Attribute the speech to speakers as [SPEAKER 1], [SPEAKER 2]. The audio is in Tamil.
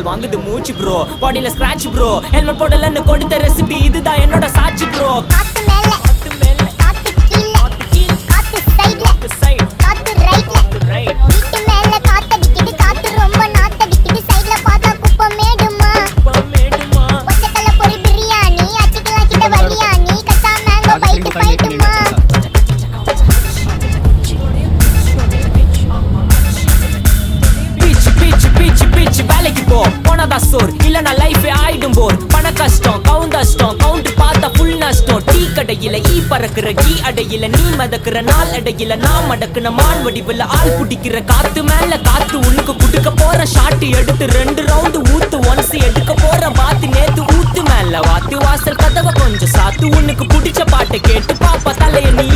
[SPEAKER 1] வாங்குது மூச்சு ப்ரோ பாடியில ஸ்கிராட்ச் ப்ரோ ஹெல்மெட் போடலன்னு கொடுத்த ரெசிபி இதுதான் என்னோட சாட்சி ப்ரோ
[SPEAKER 2] காத்து மேல காத்து கீழ காத்து சைடுல காத்து ரைட்ல வீட்டு மேல காத்தடிக்குது காத்து ரொம்ப நாத்தடிக்குது சைடுல பார்த்தா குப்பை மேடுமா ஒச்சக்கல்ல பொரி பிரியாணி அச்சிக்கலாம் கிட்ட வரியாணி கச்சா மேங்கோ பைட்டு பைட்டுமா
[SPEAKER 1] பிச்சு வேலைக்கு போனதா சோர் இல்லனா லைஃப் ஆயிடும் போர் பண கஷ்டம் கவுண்டர் பார்த்தா ஃபுல் நஷ்டம் டீ கடையில ஈ பறக்குற கீ அடையில நீ மதக்குற நாள் அடையில நான் மடக்குன மான் வடிவுல ஆள் புடிக்கிற காத்து மேல காத்து உனக்கு குடுக்க போற ஷாட் எடுத்து 2 ரவுண்டு ஊத்து ஒன்ஸ் எடுக்க போற வாத்து நேத்து ஊத்து மேல வாத்து வாசல் கதவை கொஞ்சம் சாத்து உனக்கு பிடிச்ச பாட்டை கேட்டு பாப்பா தலைய நீ